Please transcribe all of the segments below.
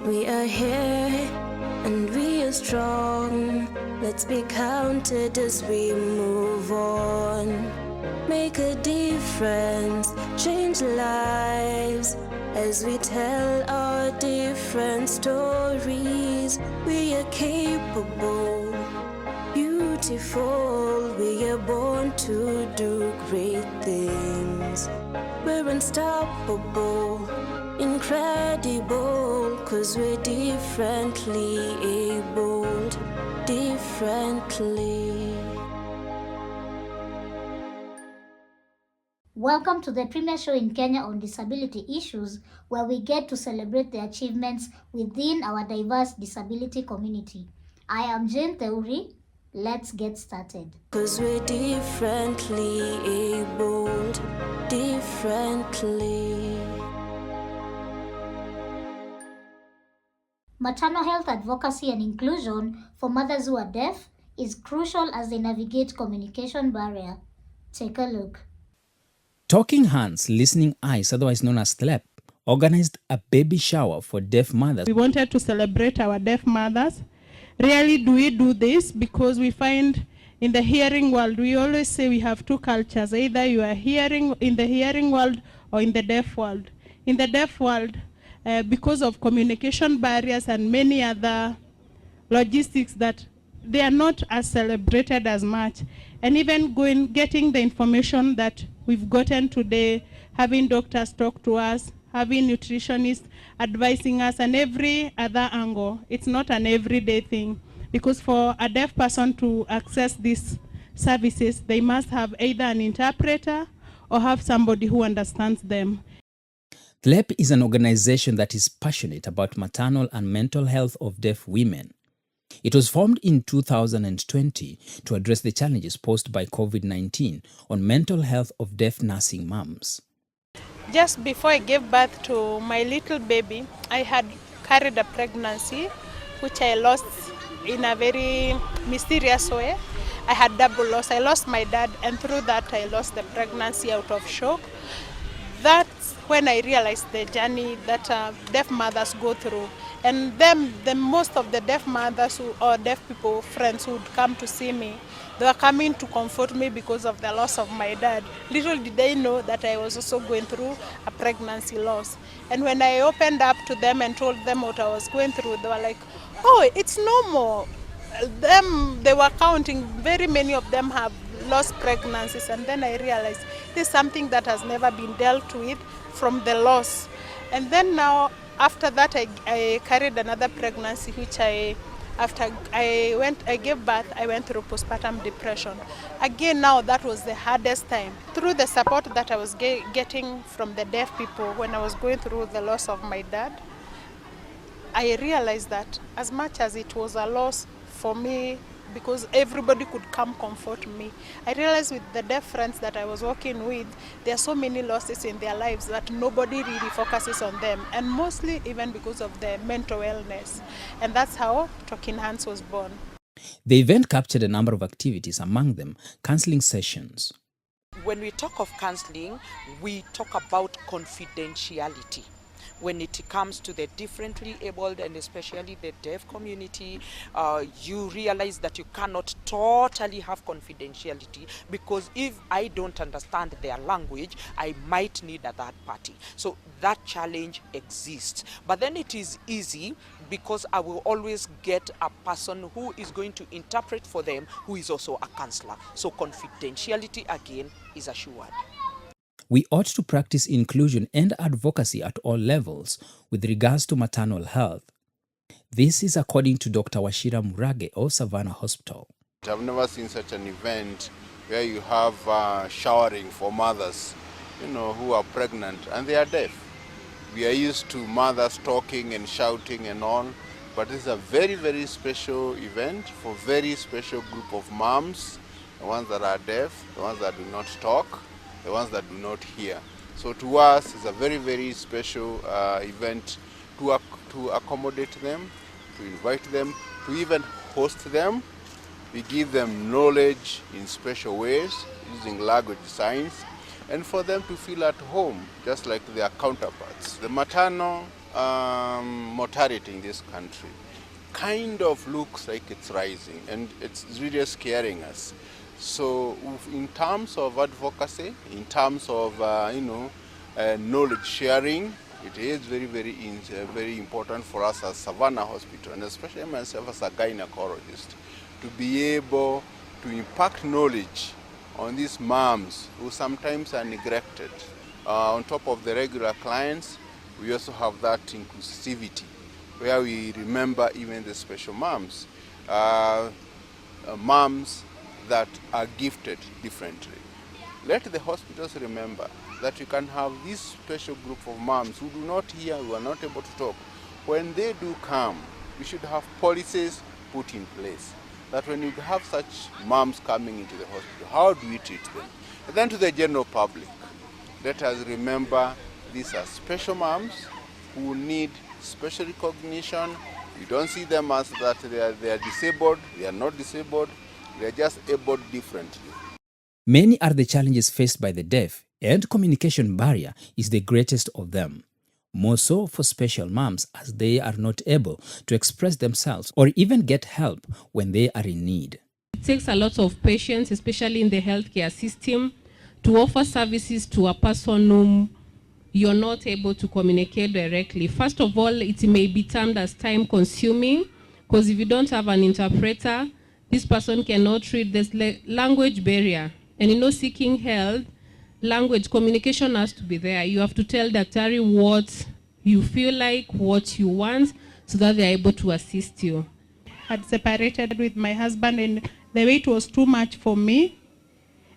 We are here and we are strong. Let's be counted as we move on. Make a difference, change lives as we tell our different stories. We are capable, beautiful. We are born to do great things. We're unstoppable, incredible, 'cause we're differently abled, differently. Welcome to the premier show in Kenya on disability issues, where we get to celebrate the achievements within our diverse disability community. I am Jane Theuri. Let's get started. 'Cause we're differently abled, differently. Maternal health advocacy and inclusion for mothers who are deaf is crucial as they navigate communication barrier. Take a look. Talking Hands, Listening Eyes, otherwise known as TLEP, organized a baby shower for deaf mothers. We wanted to celebrate our deaf mothers. Rarely do we do this because we find in the hearing world, we always say we have two cultures. Either you are hearing in the hearing world or in the deaf world. In the deaf world, because of communication barriers and many other logistics, that they are not as celebrated as much. And even getting the information that we've gotten today, having doctors talk to us, having nutritionists advising us, and every other angle, it's not an everyday thing. Because for a deaf person to access these services, they must have either an interpreter or have somebody who understands them. TLEP is an organization that is passionate about maternal and mental health of deaf women. It was formed in 2020 to address the challenges posed by COVID-19 on mental health of deaf nursing moms. Just before I gave birth to my little baby, I had carried a pregnancy, which I lost in a very mysterious way. I had double loss. I lost my dad, and through that I lost the pregnancy out of shock. That's when I realized the journey that deaf mothers go through. And the most of the deaf mothers or deaf people, friends who would come to see me, they were coming to comfort me because of the loss of my dad. Little did they know that I was also going through a pregnancy loss. And when I opened up to them and told them what I was going through, they were like, oh, it's normal. They were counting, very many of them have lost pregnancies. And then I realized this is something that has never been dealt with from the loss. And then now, after that, I carried another pregnancy, which after I gave birth, I went through postpartum depression. Again, now that was the hardest time. Through the support that I was getting from the deaf people when I was going through the loss of my dad, I realized that as much as it was a loss for me, because everybody could come comfort me, I realized with the deaf friends that I was working with, there are so many losses in their lives that nobody really focuses on them, and mostly even because of the mental illness. And that's how Talking Hands was born. The event captured a number of activities, among them counseling sessions. When we talk of counseling, we talk about confidentiality. When it comes to the differently abled and especially the deaf community, you realize that you cannot totally have confidentiality, because if I don't understand their language, I might need a third party. So that challenge exists. But then it is easy because I will always get a person who is going to interpret for them, who is also a counselor. So confidentiality again is assured. We ought to practice inclusion and advocacy at all levels with regards to maternal health. This is according to Dr. Washira Murage of Savannah Hospital. I've never seen such an event where you have showering for mothers, who are pregnant and they are deaf. We are used to mothers talking and shouting and all, but this is a very, very special event for very special group of moms, the ones that are deaf, the ones that do not talk, the ones that do not hear. So to us, it's a very, very special event to accommodate them, to invite them, to even host them. We give them knowledge in special ways, using language signs, and for them to feel at home, just like their counterparts. The maternal mortality in this country kind of looks like it's rising, and it's really scaring us. So in terms of advocacy, in terms of knowledge sharing, it is very important for us as Savannah Hospital, and especially myself as a gynecologist, to be able to impact knowledge on these moms who sometimes are neglected. On top of the regular clients, we also have that inclusivity where we remember even the special moms, moms that are gifted differently. Let the hospitals remember that you can have this special group of moms who do not hear, who are not able to talk. When they do come, we should have policies put in place that when you have such moms coming into the hospital, how do we treat them? And then to the general public, let us remember these are special moms who need special recognition. We don't see them as that they are disabled. They are not disabled. They are just able differently. Many are the challenges faced by the deaf, and communication barrier is the greatest of them. More so for special moms, as they are not able to express themselves or even get help when they are in need. It takes a lot of patience, especially in the healthcare system, to offer services to a person whom you're not able to communicate directly. First of all, it may be termed as time consuming, because if you don't have an interpreter, this person cannot read this language barrier. And seeking help, language communication has to be there. You have to tell Daktari what you feel like, what you want, so that they're able to assist you. I had separated with my husband, and the weight was too much for me.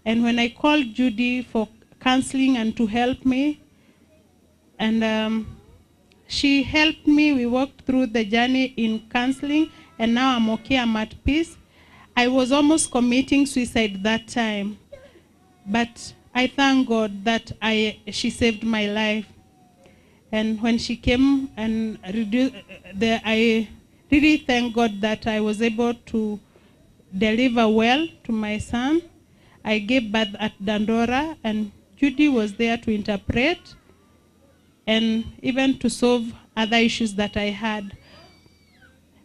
And when I called Judy for counseling and to help me, and she helped me, we walked through the journey in counseling, and now I'm okay, I'm at peace. I was almost committing suicide that time, but I thank God that she saved my life. And when she came and I really thank God that I was able to deliver well to my son. I gave birth at Dandora, and Judy was there to interpret and even to solve other issues that I had.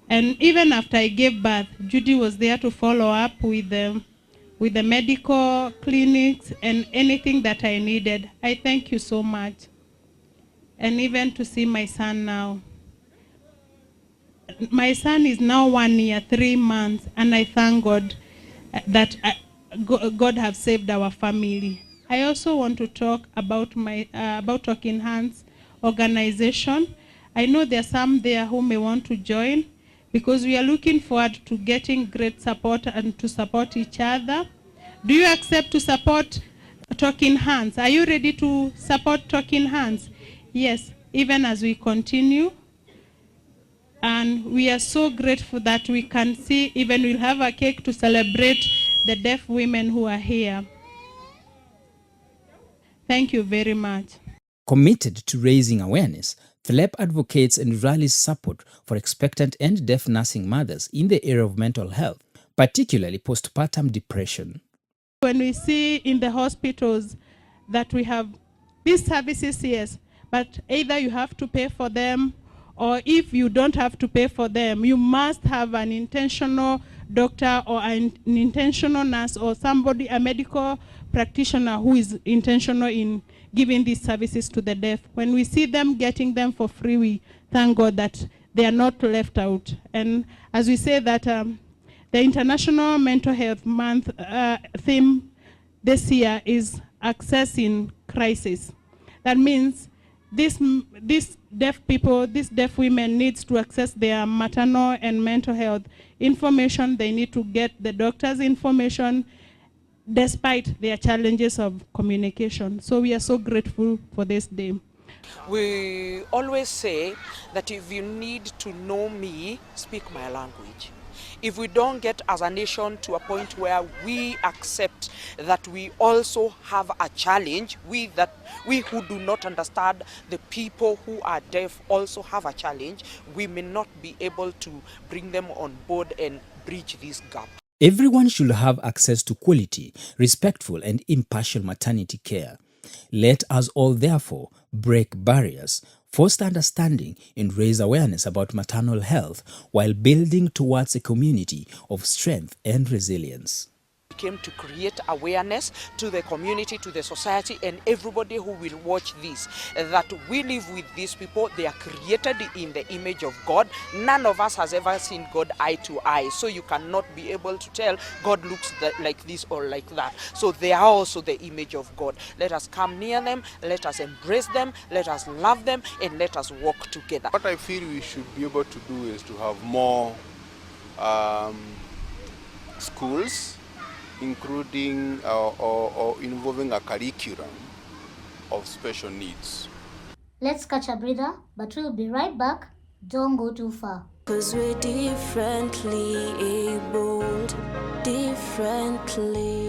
And even after I gave birth, Judy was there to follow up with the medical clinics and anything that I needed. I thank you so much. And even to see my son now. My son is now 1 year, 3 months, and I thank God that God have saved our family. I also want to talk about about Talking Hands organization. I know there are some there who may want to join, because we are looking forward to getting great support and to support each other. Do you accept to support Talking Hands? Are you ready to support Talking Hands? Yes, even as we continue. And we are so grateful that we can see, even we'll have a cake to celebrate the deaf women who are here. Thank you very much. Committed to raising awareness, THLEP advocates and rallies support for expectant and deaf nursing mothers in the area of mental health, particularly postpartum depression. When we see in the hospitals that we have these services, yes, but either you have to pay for them, or if you don't have to pay for them, you must have an intentional doctor or an intentional nurse or somebody, a medical practitioner who is intentional in giving these services to the deaf. When we see them getting them for free, we thank God that they are not left out. And as we say that the International Mental Health Month theme this year is Access in Crisis. That means these deaf people, these deaf women needs to access their maternal and mental health information. They need to get the doctor's information despite their challenges of communication. So we are so grateful for this day. We always say that if you need to know me, speak my language. If we don't get as a nation to a point where we accept that we also have a challenge, we who do not understand the people who are deaf also have a challenge, we may not be able to bring them on board and bridge this gap. Everyone should have access to quality, respectful, and impartial maternity care. Let us all therefore break barriers foster understanding, and raise awareness about maternal health while building towards a community of strength and resilience. Came to create awareness to the community, to the society, and everybody who will watch this, that we live with these people. They are created in the image of God. None of us has ever seen God eye to eye, so you cannot be able to tell God looks like this or like that. So they are also the image of God. Let us come near them, let us embrace them, let us love them, and let us walk together. What I feel we should be able to do is to have more schools, including or involving a curriculum of special needs. Let's catch a breather, but we'll be right back. Don't go too far. 'Cause we're differently abled, differently.